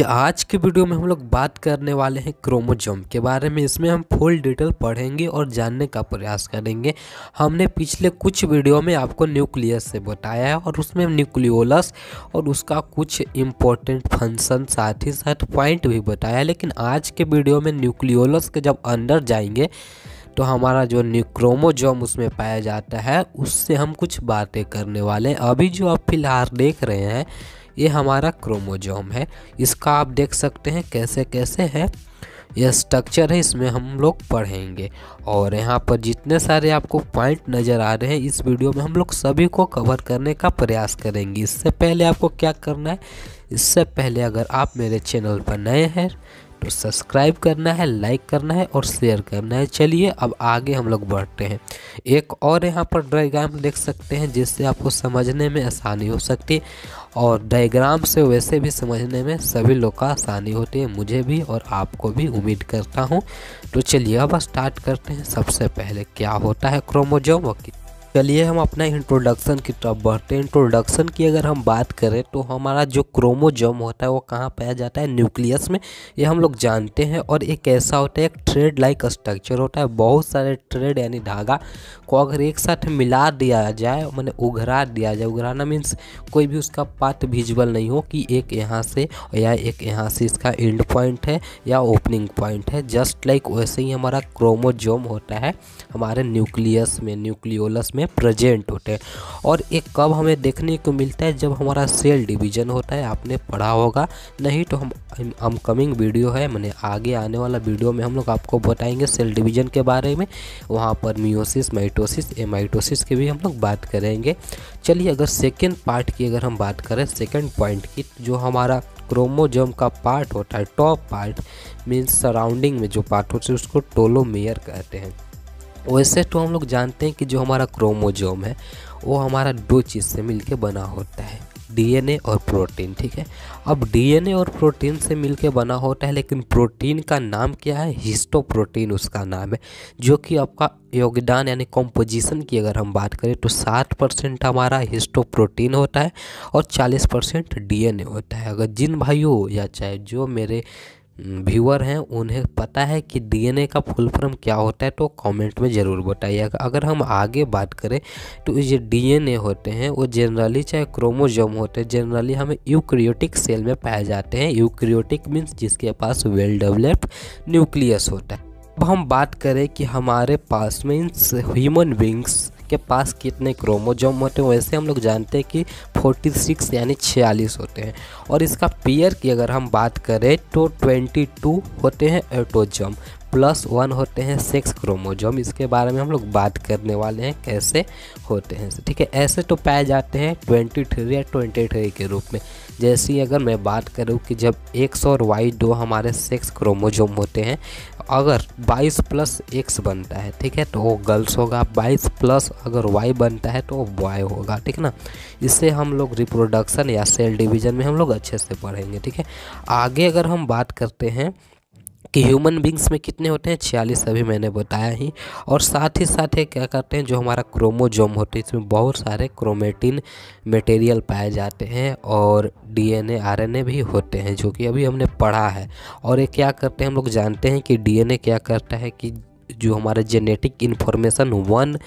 आज के वीडियो में हम लोग बात करने वाले हैं क्रोमोसोम के बारे में। इसमें हम फुल डिटेल पढ़ेंगे और जानने का प्रयास करेंगे। हमने पिछले कुछ वीडियो में आपको न्यूक्लियस से बताया है और उसमें न्यूक्लियोलस और उसका कुछ इम्पोर्टेंट फंक्शन साथ ही साथ पॉइंट भी बताया। लेकिन आज के वीडियो में न्यूक्लियोलस के जब अंदर जाएंगे तो हमारा जो क्रोमोसोम उसमें पाया जाता है उससे हम कुछ बातें करने वाले हैं। अभी जो आप फिलहाल देख रहे हैं ये हमारा क्रोमोसोम है। इसका आप देख सकते हैं कैसे कैसे है यह स्ट्रक्चर है, इसमें हम लोग पढ़ेंगे। और यहाँ पर जितने सारे आपको पॉइंट नज़र आ रहे हैं इस वीडियो में हम लोग सभी को कवर करने का प्रयास करेंगे। इससे पहले आपको क्या करना है, इससे पहले अगर आप मेरे चैनल पर नए हैं तो सब्सक्राइब करना है, लाइक करना है और शेयर करना है। चलिए अब आगे हम लोग बढ़ते हैं। एक और यहाँ पर डायग्राम देख सकते हैं जिससे आपको समझने में आसानी हो सकती है, और डायग्राम से वैसे भी समझने में सभी लोग का आसानी होती है, मुझे भी और आपको भी, उम्मीद करता हूँ। तो चलिए अब स्टार्ट करते हैं। सबसे पहले क्या होता है क्रोमोसोम। चलिए हम अपना इंट्रोडक्शन की तरफ बढ़ते हैं। इंट्रोडक्शन की अगर हम बात करें तो हमारा जो क्रोमोसोम होता है वो कहाँ पाया जाता है, न्यूक्लियस में, ये हम लोग जानते हैं। और एक ऐसा होता है, एक थ्रेड लाइक स्ट्रक्चर होता है। बहुत सारे थ्रेड यानी धागा को अगर एक साथ मिला दिया जाए, मैंने उघरा दिया जाए, उघराना मीन्स कोई भी उसका पार्ट विजुअल नहीं हो कि एक यहाँ से या एक यहाँ से इसका एंड पॉइंट है या ओपनिंग पॉइंट है। जस्ट लाइक वैसे ही हमारा क्रोमोसोम होता है हमारे न्यूक्लियस में, न्यूक्लियोलस में प्रेजेंट होते हैं। और एक कब हमें देखने को मिलता है, जब हमारा सेल डिवीजन होता है। आपने पढ़ा होगा, नहीं तो हम अपकमिंग वीडियो है, मैंने आगे आने वाला वीडियो में हम लोग आपको बताएंगे सेल डिवीजन के बारे में। वहाँ पर मियोसिस, माइटोसिस, एमाइटोसिस की भी हम लोग बात करेंगे। चलिए अगर सेकेंड पार्ट की अगर हम बात करें, सेकेंड पॉइंट की, जो हमारा क्रोमोसोम का पार्ट होता है, टॉप पार्ट मीन्स सराउंडिंग में जो पार्ट होता है उसको टेलोमेयर कहते हैं। वैसे तो हम लोग जानते हैं कि जो हमारा क्रोमोसोम है वो हमारा दो चीज़ से मिलके बना होता है, डीएनए और प्रोटीन। ठीक है, अब डीएनए और प्रोटीन से मिलके बना होता है, लेकिन प्रोटीन का नाम क्या है, हिस्टोप्रोटीन उसका नाम है। जो कि आपका योगदान यानी कॉम्पोजिशन की अगर हम बात करें तो 60% हमारा हिस्टोप्रोटीन होता है और 40% डीएनए होता है। अगर जिन भाइयों या चाहे जो मेरे व्यूअर हैं उन्हें पता है कि डीएनए का फुल फॉर्म क्या होता है तो कमेंट में ज़रूर बताइएगा। अगर हम आगे बात करें तो ये डीएनए होते हैं वो जनरली, चाहे क्रोमोसोम होते हैं, जनरली हमें यूकैरियोटिक सेल में पाए जाते हैं। यूकैरियोटिक मीन्स जिसके पास वेल डेवलप्ड न्यूक्लियस होता है। अब हम बात करें कि हमारे पास मीन्स ह्यूमन बींग्स के पास कितने क्रोमोसोम होते हैं, वैसे हम लोग जानते हैं कि 46 यानी 46 होते हैं। और इसका पेयर की अगर हम बात करें तो 22 होते हैं ऑटोसोम, +1 होते हैं सेक्स क्रोमोसोम। इसके बारे में हम लोग बात करने वाले हैं कैसे होते हैं। ठीक है, ऐसे तो पाए जाते हैं 23 या 23 के रूप में। जैसे अगर मैं बात करूं कि जब X और Y दो हमारे सेक्स क्रोमोसोम होते हैं, अगर 22 + X बनता है, ठीक है, तो वो गर्ल्स होगा। 22 + अगर Y बनता है तो वो बॉय होगा। ठीक है ना, इससे हम लोग रिप्रोडक्शन या सेल डिवीज़न में हम लोग अच्छे से पढ़ेंगे। ठीक है, आगे अगर हम बात करते हैं कि ह्यूमन बींग्स में कितने होते हैं, 46 अभी मैंने बताया ही। और साथ ही साथ ये क्या करते हैं, जो हमारा क्रोमोसोम होते हैं इसमें बहुत सारे क्रोमेटिन मटेरियल पाए जाते हैं और डीएनए आरएनए भी होते हैं, जो कि अभी हमने पढ़ा है। और ये क्या करते हैं, हम लोग जानते हैं कि डीएनए क्या करता है कि जो हमारा genetic information one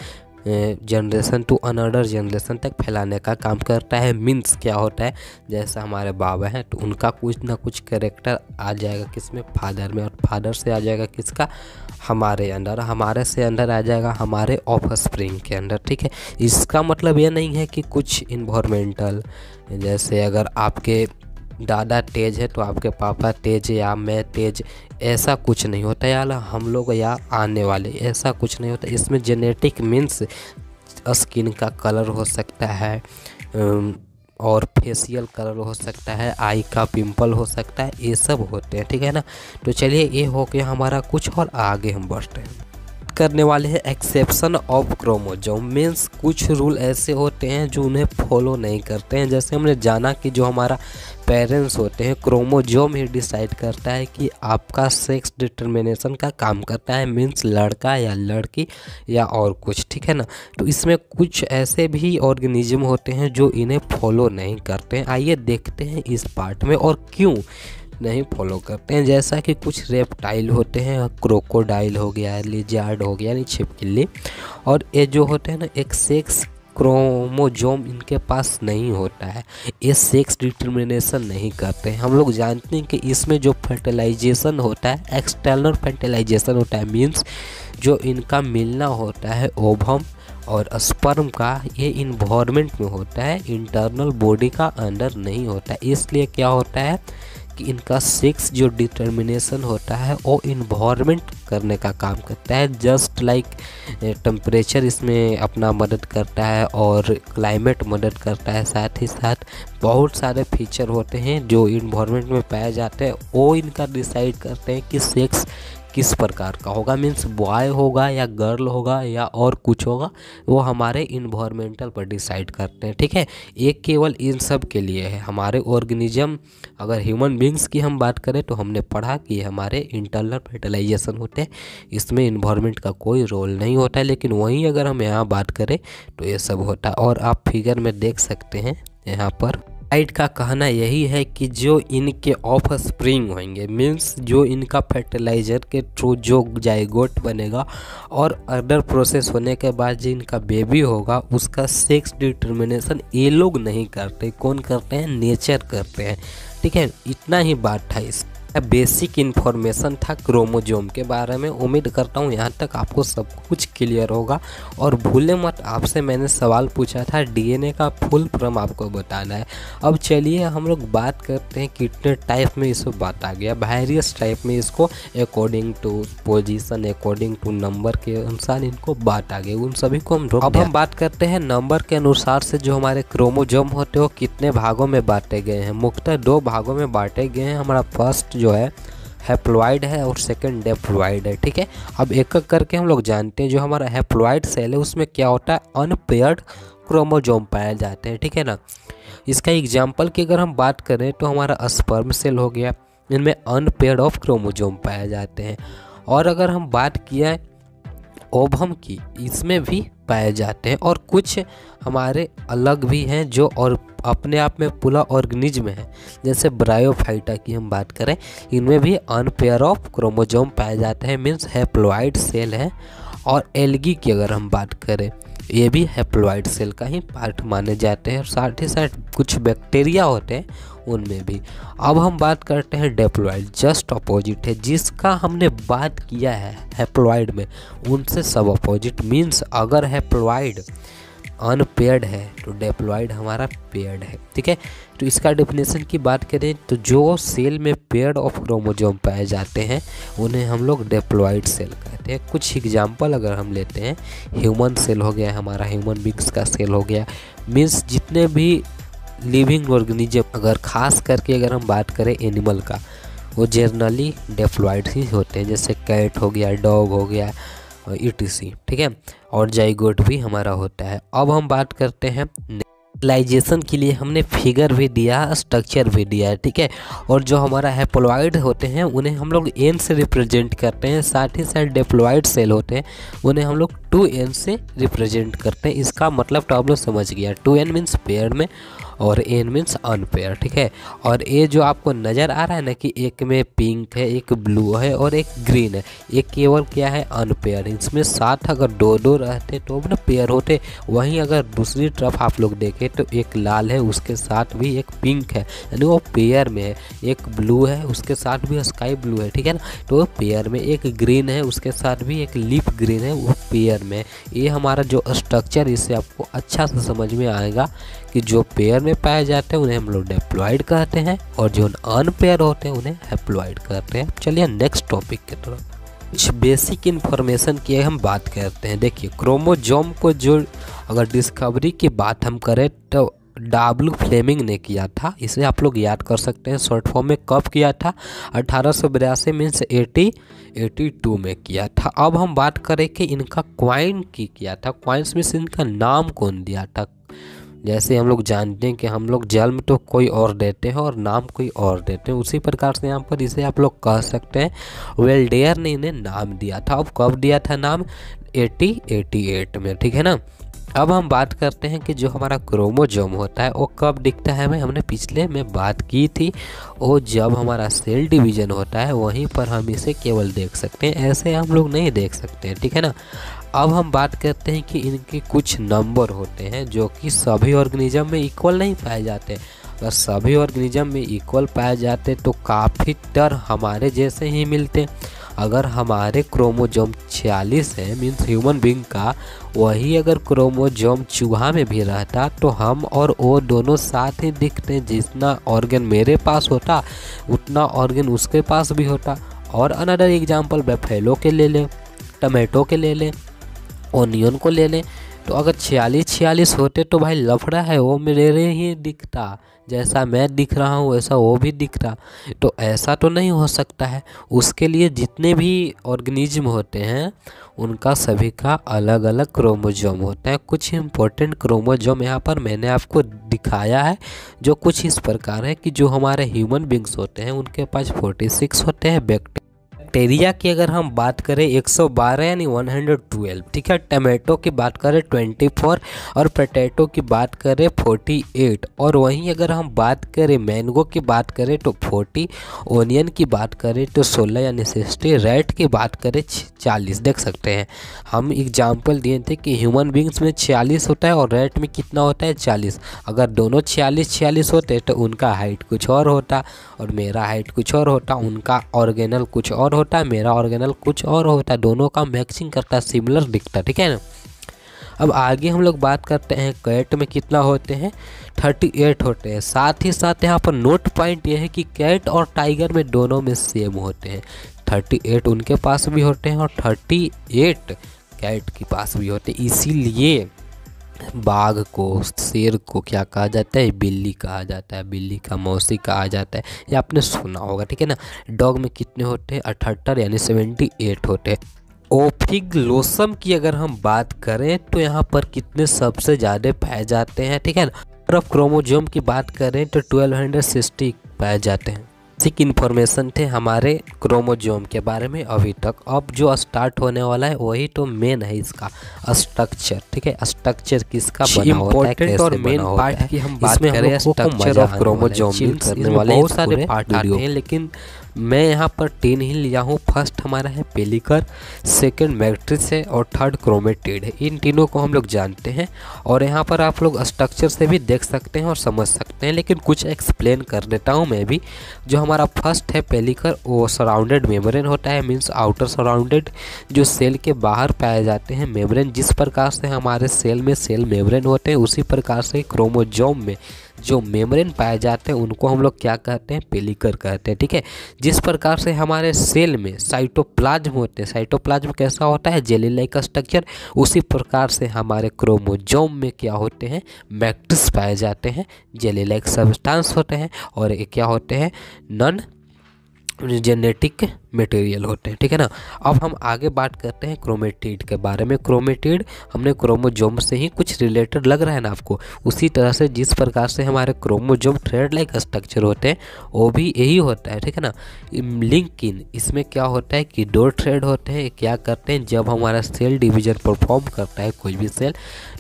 generation to another generation तक फैलाने का काम करता है। मीन्स क्या होता है, जैसा हमारे बाबा हैं तो उनका कुछ ना कुछ कैरेक्टर आ जाएगा किसमें, फादर में, और फादर से आ जाएगा किसका, हमारे अंदर, हमारे से अंदर आ जाएगा हमारे ऑफस्प्रिंग के अंदर। ठीक है, इसका मतलब ये नहीं है कि कुछ इन्वायरमेंटल, जैसे अगर आपके दादा तेज है तो आपके पापा तेज या मैं तेज, ऐसा कुछ नहीं होता, या हम लोग या आने वाले, ऐसा कुछ नहीं होता। इसमें जेनेटिक मीन्स स्किन का कलर हो सकता है और फेशियल कलर हो सकता है, आई का पिंपल हो सकता है, ये सब होते हैं। ठीक है ना, तो चलिए ये हो गया हमारा कुछ, और आगे हम बढ़ते हैं। करने वाले हैं एक्सेप्शन ऑफ क्रोमोसोम मीन्स कुछ रूल ऐसे होते हैं जो उन्हें फॉलो नहीं करते हैं। जैसे हमने जाना कि जो हमारा पेरेंट्स होते हैं, क्रोमोसोम ही डिसाइड करता है कि आपका सेक्स डिटर्मिनेशन का काम करता है, मीन्स लड़का या लड़की या और कुछ। ठीक है ना, तो इसमें कुछ ऐसे भी ऑर्गेनिज्म होते हैं जो इन्हें फॉलो नहीं करते हैं। आइए देखते हैं इस पार्ट में और क्यों नहीं फॉलो करते हैं। जैसा कि कुछ रेप्टाइल होते हैं, क्रोकोडाइल हो गया, लिजार्ड हो गया यानी छिपकली, और ये जो होते हैं ना एक सेक्स क्रोमोजोम इनके पास नहीं होता है, ये सेक्स डिटर्मिनेशन नहीं करते हैं। हम लोग जानते हैं कि इसमें जो फर्टिलाइजेशन होता है एक्सटर्नल फर्टिलाइजेशन होता है, मीन्स जो इनका मिलना होता है ओवम और स्पर्म का, ये इन्वायरमेंट में होता है, इंटरनल बॉडी का अंदर नहीं होता है। इसलिए क्या होता है कि इनका सेक्स जो डिटर्मिनेशन होता है वो इन्वायरमेंट करने का काम करता है। जस्ट लाइक टेम्परेचर इसमें अपना मदद करता है और क्लाइमेट मदद करता है, साथ ही साथ बहुत सारे फीचर होते हैं जो इन्वायरमेंट में पाए जाते हैं, वो इनका डिसाइड करते हैं कि सेक्स किस प्रकार का होगा, मीन्स बॉय होगा या गर्ल होगा या और कुछ होगा, वो हमारे इन्वायरमेंटल पर डिसाइड करते हैं। ठीक है, एक केवल इन सब के लिए है। हमारे ऑर्गेनिज्म, अगर ह्यूमन बींग्स की हम बात करें तो हमने पढ़ा कि हमारे इंटरनल फर्टिलाइजेशन होते हैं, इसमें इन्वायरमेंट का कोई रोल नहीं होता है। लेकिन वहीं अगर हम यहाँ बात करें तो ये सब होता है, और आप फिगर में देख सकते हैं यहाँ पर गाइड का कहना यही है कि जो इनके ऑफ स्प्रिंग होंगे, मीन्स जो इनका फर्टिलाइजर के थ्रू जो जाइगोट बनेगा और अदर प्रोसेस होने के बाद जो इनका बेबी होगा उसका सेक्स डिटर्मिनेशन ये लोग नहीं करते। कौन करते हैं? नेचर करते हैं। ठीक है, इतना ही बात था। इस बेसिक इन्फॉर्मेशन था क्रोमोजोम के बारे में। उम्मीद करता हूँ यहाँ तक आपको सब कुछ क्लियर होगा। और भूले मत, आपसे मैंने सवाल पूछा था डीएनए का फुल फॉर्म आपको बताना है। अब चलिए हम लोग बात करते हैं कितने टाइप में इसको बांटा गया। वेरियस टाइप में इसको according to position, according to number के अनुसार इनको बांटा गया। उन सभी को अब हम बात करते हैं नंबर के अनुसार से जो हमारे क्रोमोजोम होते हैं वो कितने भागों में बांटे गए हैं। मुख्यतः 2 भागों में बांटे गए हैं। हमारा फर्स्ट जो है हैप्लॉइड है और सेकंड डिप्लॉइड है। ठीक है, अब एक एक करके हम लोग जानते हैं। जो हमारा हैप्लॉइड सेल है उसमें क्या होता है? अनपेयर्ड क्रोमोजोम पाए जाते हैं। ठीक है ना, इसका एग्जांपल की अगर हम बात करें तो हमारा स्पर्म सेल हो गया, इनमें अनपेयर्ड ऑफ क्रोमोजोम पाए जाते हैं। और अगर हम बात किया ओवम की, इसमें भी पाए जाते हैं। और कुछ हमारे अलग भी हैं जो और अपने आप में पूरा ऑर्गेनिज्म है। जैसे ब्रायोफाइटा की हम बात करें, इनमें भी अनपेयर ऑफ क्रोमोजोम पाए जाते हैं, मीन्स हैप्लॉइड सेल है। और एल्गी की अगर हम बात करें, ये भी हैप्लॉइड सेल का ही पार्ट माने जाते हैं। साथ ही साथ कुछ बैक्टीरिया होते हैं उनमें भी। अब हम बात करते हैं डिप्लॉइड, जस्ट अपोजिट है। जिसका हमने बात किया है हैप्लॉइड में, उनसे सब अपोजिट। मीन्स अगर हैप्लॉइड अनपेयर्ड है तो डिप्लॉइड हमारा पेयर्ड है। ठीक है, तो इसका डेफिनेशन की बात करें तो जो सेल में पेयर्ड ऑफ क्रोमोजोम पाए जाते हैं उन्हें हम लोग डिप्लॉइड सेल कहते हैं। कुछ एग्जांपल अगर हम लेते हैं, ह्यूमन सेल हो गया, हमारा ह्यूमन बींग्स का सेल हो गया, मीन्स जितने भी लिविंग ऑर्गेनिज्म, अगर खास करके अगर हम बात करें एनिमल का, वो जनरली डिप्लॉइड ही होते हैं। जैसे कैट हो गया, डॉग हो गया, ETC। ठीक है, और जाइगोट भी हमारा होता है। अब हम बात करते हैं फर्टिलाइजेशन के लिए हमने फिगर भी दिया, स्ट्रक्चर भी दिया है। ठीक है, और जो हमारा हैप्लॉइड होते हैं उन्हें हम लोग N से रिप्रेजेंट करते हैं। साथ ही साथ डिप्लॉइड सेल होते हैं उन्हें हम लोग 2N से रिप्रेजेंट करते हैं। इसका मतलब तो आप लोग समझ गया, 2N मीन्स पेयर में और N मीन्स अनपेयर। ठीक है, और ये जो आपको नज़र आ रहा है ना कि एक में पिंक है, एक ब्लू है और एक ग्रीन है, ये केवल क्या है? अनपेयर। इसमें साथ अगर 2-2 रहते तो ना पेयर होते। वहीं अगर दूसरी तरफ आप लोग देखें तो एक लाल है, उसके साथ भी एक पिंक है, यानी वो पेयर में है। एक ब्लू है, उसके साथ भी स्काई ब्लू है। ठीक है ना, तो वो पेयर में। एक ग्रीन है, उसके साथ भी एक लीफ ग्रीन है, वो पेयर में। ये हमारा जो स्ट्रक्चर, इससे आपको अच्छा से समझ में आएगा कि जो पेयर में पाए जाते हैं उन्हें हम लोग डिप्लॉइड कहते हैं और जो अनपेयर होते हैं उन्हें हैप्लॉइड कहते हैं। चलिए नेक्स्ट टॉपिक की तरफ, कुछ बेसिक इन्फॉर्मेशन की हम बात करते हैं। देखिए, क्रोमोजोम को जो अगर डिस्कवरी की बात हम करें तो W फ्लेमिंग ने किया था। इसे आप लोग याद कर सकते हैं शॉर्ट फॉर्म में। कब किया था? 1882 मीन्स 1882 में किया था। अब हम बात करें कि इनका क्वाइन की किया था। क्वाइंस मीन्स इनका नाम कौन दिया था। जैसे हम लोग जानते हैं कि हम लोग जन्म तो कोई और देते हैं और नाम कोई और देते हैं, उसी प्रकार से यहाँ पर इसे आप लोग कह सकते हैं वेल्डेयर ने इन्हें नाम दिया था। अब कब दिया था नाम? 1888 में। ठीक है ना, अब हम बात करते हैं कि जो हमारा क्रोमोसोम होता है वो कब दिखता है, हमने पिछले में बात की थी। वो जब हमारा सेल डिवीजन होता है वहीं पर हम इसे केवल देख सकते हैं, ऐसे हम लोग नहीं देख सकते हैं, ठीक है ना। अब हम बात करते हैं कि इनके कुछ नंबर होते हैं जो कि सभी ऑर्गेनिज्म में इक्वल नहीं पाए जाते। अगर सभी ऑर्गेनिज्म में इक्वल पाए जाते तो काफ़ी टर हमारे जैसे ही मिलते। अगर हमारे क्रोमोसोम 46 है मीन्स ह्यूमन बीइंग का, वही अगर क्रोमोसोम चूहा में भी रहता तो हम और वो दोनों साथ ही दिखते। जितना ऑर्गन मेरे पास होता उतना ऑर्गन उसके पास भी होता। और अनदर एग्जांपल बफेलो के ले लें, टमाटो के ले लें, ओनियन को ले लें। तो अगर 46 होते तो भाई लफड़ा है, वो मेरे ही दिखता, जैसा मैं दिख रहा हूँ वैसा वो भी दिख रहा। तो ऐसा तो नहीं हो सकता है। उसके लिए जितने भी ऑर्गेनिज्म होते हैं उनका सभी का अलग अलग क्रोमोसोम होता है। कुछ इंपॉर्टेंट क्रोमोसोम यहाँ पर मैंने आपको दिखाया है, जो कुछ इस प्रकार है कि जो हमारे ह्यूमन बींग्स होते हैं उनके पास 46 होते हैं। बैक्टीरिया की अगर हम बात करें 112 यानी 112, ठीक है। टमाटो की बात करें 24 और पोटैटो की बात करें 48। और वहीं अगर हम बात करें मैंगो की बात करें तो 40, ओनियन की बात करें तो 16 यानी 60, रेट की बात करें 40। देख सकते हैं हम एग्जाम्पल दिए थे कि ह्यूमन बींग्स में 46 होता है और रेट में कितना होता है 40। अगर दोनों 46 होते तो उनका हाइट कुछ और होता और मेरा हाइट कुछ और होता, उनका ऑर्गेनल कुछ और होता है, मेरा ऑर्गेनल कुछ और होता है, दोनों का मैचिंग करता, सिमिलर दिखता, ठीक है ना। अब आगे हम लोग बात करते हैं कैट में कितना होते हैं, 38 होते हैं। साथ ही साथ यहाँ पर नोट पॉइंट ये है कि कैट और टाइगर में दोनों में सेम होते हैं। 38 उनके पास भी होते हैं और 38 कैट के पास भी होते हैं। इसीलिए बाघ को, शेर को क्या कहा जाता है, बिल्ली कहा जाता है, बिल्ली का मौसी कहा जाता है। ये आपने सुना होगा, ठीक है ना। डॉग में कितने होते हैं, 78 यानी 78 होते हैं। ओफिग्लोसम की अगर हम बात करें तो यहाँ पर कितने सबसे ज़्यादा पाए जाते हैं, ठीक है ना। और अब क्रोमोसोम की बात करें तो 1260 पाए जाते हैं। बेसिक इन्फॉर्मेशन थे हमारे क्रोमोसोम के बारे में अभी तक। अब जो स्टार्ट होने वाला है वही तो मेन है इसका स्ट्रक्चर, ठीक है। स्ट्रक्चर किसका बना होता है, कैसे और मेन पार्ट की हम बात करें स्ट्रक्चर ऑफ क्रोमोसोम करने वाले बहुत सारे पार्ट आते हैं, लेकिन मैं यहाँ पर 3 ही लिया हूँ। फर्स्ट हमारा है पेलिकर, सेकंड मैट्रिक्स है और थर्ड क्रोमेटिड है। इन तीनों को हम लोग जानते हैं और यहाँ पर आप लोग स्ट्रक्चर से भी देख सकते हैं और समझ सकते हैं, लेकिन कुछ एक्सप्लेन कर देता हूँ मैं भी। जो हमारा फर्स्ट है पेलिकर, वो सराउंडेड मेम्ब्रेन होता है, मीन्स आउटर सराउंडेड, जो सेल के बाहर पाए जाते हैं मेम्ब्रेन। जिस प्रकार से हमारे सेल में सेल मेम्ब्रेन होते हैं उसी प्रकार से क्रोमोसोम में जो मेम्ब्रेन पाए जाते हैं उनको हम लोग क्या कहते हैं, पेलिकर कहते हैं, ठीक है। जिस प्रकार से हमारे सेल में साइटोप्लाज्म होते हैं, साइटोप्लाज्म कैसा होता है, जेली लाइक स्ट्रक्चर, उसी प्रकार से हमारे क्रोमोसोम में क्या होते हैं, मैट्रिक्स पाए जाते हैं, जेली लाइक सब्सटेंस होते हैं और ये क्या होते हैं, नॉन जेनेटिक मटेरियल होते हैं, ठीक है ना। अब हम आगे बात करते हैं क्रोमेटिड के बारे में। क्रोमेटिड हमने क्रोमोसोम से ही कुछ रिलेटेड लग रहा है ना आपको, उसी तरह से जिस प्रकार से हमारे क्रोमोसोम थ्रेड लाइक स्ट्रक्चर होते हैं वो भी यही होता है, ठीक है ना। लिंक इन, इसमें क्या होता है कि 2 थ्रेड होते हैं। क्या करते हैं, जब हमारा सेल डिवीजन परफॉर्म करता है कोई भी सेल,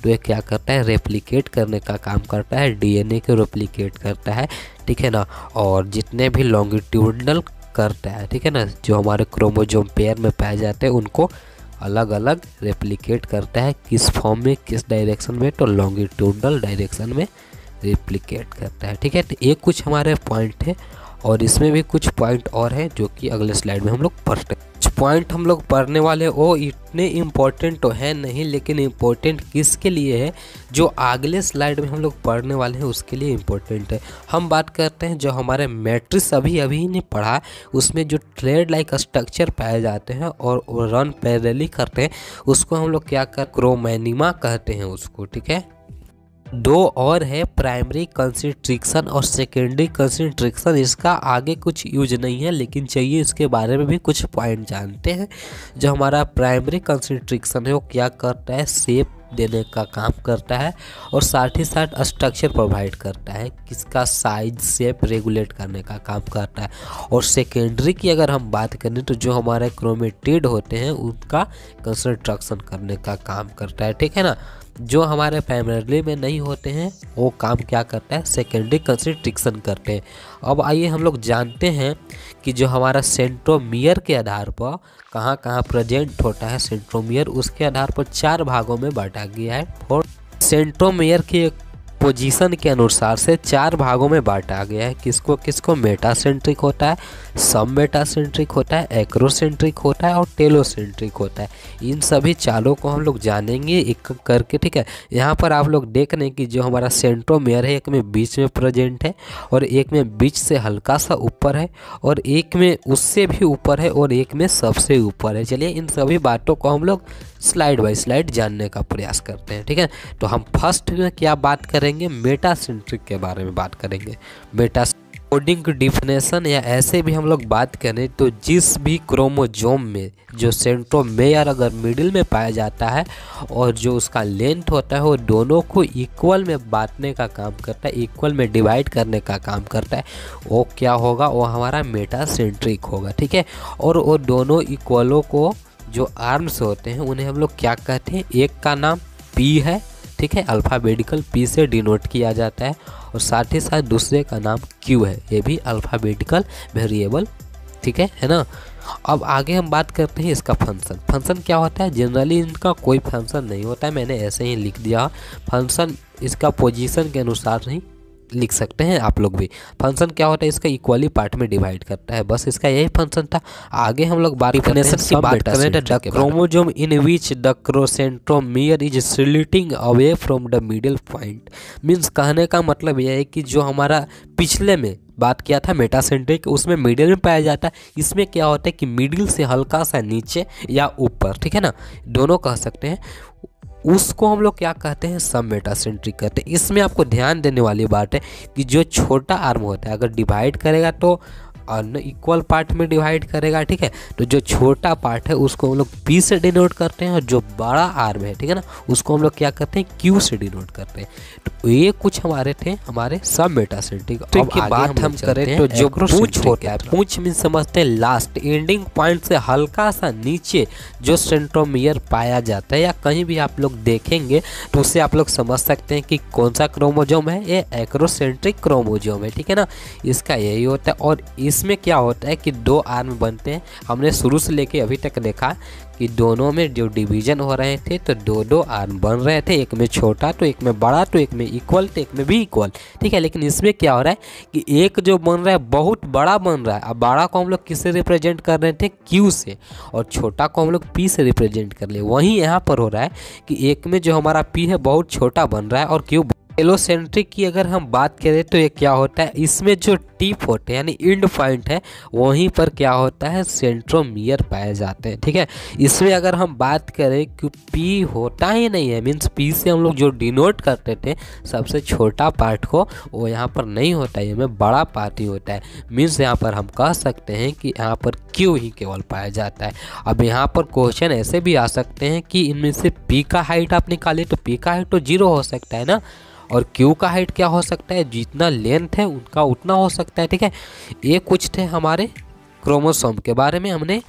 तो ये क्या करता है, रेप्लिकेट करने का काम करता है, डीएनए को रेप्लिकेट करता है, ठीक है ना। और जितने भी लॉन्गिट्यूडनल करता है, ठीक है ना, जो हमारे क्रोमोसोम पेयर में पाए जाते हैं उनको अलग अलग रेप्लिकेट करता है। किस फॉर्म में, किस डायरेक्शन में, तो लॉन्गिट्यूडनल डायरेक्शन में रेप्लिकेट करता है, ठीक है। तो ये कुछ हमारे पॉइंट है और इसमें भी कुछ पॉइंट और हैं जो कि अगले स्लाइड में हम लोग पढ़ते हैं। कुछ पॉइंट हम लोग पढ़ने वाले वो इतने इम्पोर्टेंट तो है नहीं, लेकिन इम्पोर्टेंट किसके लिए है, जो अगले स्लाइड में हम लोग पढ़ने वाले हैं उसके लिए इम्पोर्टेंट है। हम बात करते हैं जो हमारे मैट्रिक्स अभी ने पढ़ा, उसमें जो थ्रेड लाइक स्ट्रक्चर पाए जाते हैं और रन पैरेलली करते हैं उसको हम लोग क्या कर, क्रोमैनिमा कहते हैं उसको, ठीक है। 2 और है, प्राइमरी कंसंट्रेशन और सेकेंडरी कंसंट्रेशन। इसका आगे कुछ यूज नहीं है, लेकिन चाहिए इसके बारे में भी कुछ पॉइंट जानते हैं। जो हमारा प्राइमरी कंसंट्रेशन है वो क्या करता है, शेप देने का काम करता है और साथ ही साथ स्ट्रक्चर प्रोवाइड करता है, किसका, साइज शेप रेगुलेट करने का काम करता है। और सेकेंडरी की अगर हम बात करें तो जो हमारे क्रोमेटिड होते हैं उनका कंसंट्रेशन करने का काम करता है, ठीक है ना। जो हमारे प्राइमरी में नहीं होते हैं वो काम क्या करता है, सेकेंडरी कंसंट्रेशन करते हैं। अब आइए हम लोग जानते हैं कि जो हमारा सेंट्रोमियर के आधार पर कहाँ कहाँ प्रेजेंट होता है सेंट्रोमियर, उसके आधार पर 4 भागों में बांटा गया है। और सेंट्रोमियर की पोजीशन के अनुसार से 4 भागों में बांटा गया है। किसको किसको, मेटासेंट्रिक होता है, सब मेटासेंट्रिक होता है, एक्रोसेंट्रिक होता है और टेलोसेंट्रिक होता है। इन सभी चारों को हम लोग जानेंगे एक करके, ठीक है। यहाँ पर आप लोग देख रहे हैं कि जो हमारा सेंट्रोमियर है एक में बीच में प्रेजेंट है और एक में बीच से हल्का सा ऊपर है और एक में उससे भी ऊपर है और एक में सबसे ऊपर है। चलिए इन सभी बातों को हम लोग स्लाइड बाय स्लाइड जानने का प्रयास करते हैं, ठीक है। तो हम फर्स्ट में क्या बात करेंगे, मेटासेंट्रिक के बारे में बात करेंगे। मेटा कोडिंग डिफिनेशन या ऐसे भी हम लोग बात करें तो जिस भी क्रोमोजोम में जो सेंट्रोमेयर अगर मिडिल में पाया जाता है और जो उसका लेंथ होता है वो दोनों को इक्वल में बांटने का काम करता है, इक्वल में डिवाइड करने का काम करता है, वो क्या होगा, वो हमारा मेटासेंट्रिक होगा, ठीक है। और वो दोनों इक्वलों को जो आर्म्स होते हैं उन्हें हम लोग क्या कहते हैं, एक का नाम पी है, ठीक है, अल्फ़ाबेटिकल पी से डिनोट किया जाता है और साथ ही साथ दूसरे का नाम क्यू है, ये भी अल्फ़ाबेटिकल वेरिएबल, ठीक है ना। अब आगे हम बात करते हैं इसका फंक्शन। फंक्शन क्या होता है, जनरली इनका कोई फंक्शन नहीं होता है, मैंने ऐसे ही लिख दिया। फंक्शन इसका पोजीशन के अनुसार नहीं लिख सकते हैं आप लोग भी। फंक्शन क्या होता है, इसका इक्वली पार्ट में डिवाइड करता है, बस इसका यही फंक्शन था। आगे हम लोग बात करते हैं chromosome in which the centromere is slitting away from the middle point. Means कहने का मतलब यह है कि जो हमारा पिछले में बात किया था मेटासेंट्रिक, उसमें मिडिल में पाया जाता है। इसमें क्या होता है कि मिडिल से हल्का सा नीचे या ऊपर, ठीक है ना, दोनों कह सकते हैं, उसको हम लोग क्या कहते हैं, सब मेटासेंट्रिक कहते हैं। इसमें आपको ध्यान देने वाली बात है कि जो छोटा आर्म होता है अगर डिवाइड करेगा तो इक्वल पार्ट में डिवाइड करेगा, ठीक है। तो जो छोटा पार्ट है उसको हम लोग पी से डिनोट करते हैं और जो बड़ा आर्म है, ठीक है ना, उसको हम लोग क्या करते हैं, क्यू से डिनोट करते हैं। तो ये कुछ हमारे थे हमारे सब मेटासेंट्रिक की बात हम करें तो जो पूंछ होता है, पूंछ में समझते हैं लास्ट एंडिंग पॉइंट से हल्का सा नीचे जो सेंट्रोमियर पाया जाता है या कहीं भी आप लोग देखेंगे तो उससे आप लोग समझ सकते हैं कि कौन सा क्रोमोजोम है, ये एक्रोसेंट्रिक क्रोमोजोम है, ठीक है ना। इसका यही होता है। और इसमें क्या होता है कि 2 आर्म बनते हैं। हमने शुरू से लेके अभी तक देखा कि दोनों में जो डिवीजन हो रहे थे तो 2-2 आर्म बन रहे थे, एक में छोटा तो एक में बड़ा, तो एक में इक्वल तो एक में भी इक्वल, ठीक है। लेकिन इसमें क्या हो रहा है कि एक जो बन रहा है बहुत बड़ा बन रहा है। अब बड़ा को हम लोग किससे रिप्रेजेंट कर रहे थे, क्यू से, और छोटा को हम लोग पी से रिप्रेजेंट कर लिए। वहीं यहाँ पर हो रहा है कि एक में जो हमारा पी है बहुत छोटा बन रहा है और क्यू। टेलोसेंट्रिक की अगर हम बात करें तो ये क्या होता है, इसमें जो टिप होते हैं यानी एंड पॉइंट है वहीं पर क्या होता है, सेंट्रोमियर पाए जाते हैं, ठीक है। इसमें अगर हम बात करें कि पी होता ही नहीं है, मीन्स पी से हम लोग जो डिनोट करते थे सबसे छोटा पार्ट को, वो यहाँ पर नहीं होता है, इसमें बड़ा पार्ट ही होता है। मीन्स यहाँ पर हम कह सकते हैं कि यहाँ पर क्यू ही केवल पाया जाता है। अब यहाँ पर क्वेश्चन ऐसे भी आ सकते हैं कि इनमें से पी का हाइट आप निकालें तो पी का हाइट तो 0 हो सकता है ना, और क्यू का हाइट क्या हो सकता है, जितना लेंथ है उनका उतना हो सकता है, ठीक है। ये कुछ थे हमारे क्रोमोसोम के बारे में। हमने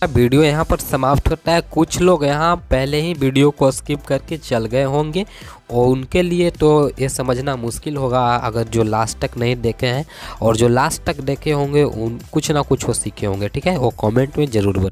वीडियो यहाँ पर समाप्त होता है। कुछ लोग यहाँ पहले ही वीडियो को स्किप करके चल गए होंगे और उनके लिए तो ये समझना मुश्किल होगा अगर जो लास्ट तक नहीं देखे हैं, और जो लास्ट तक देखे होंगे उन कुछ ना कुछ वो सीखे होंगे, ठीक है। वो कमेंट में ज़रूर बताएं।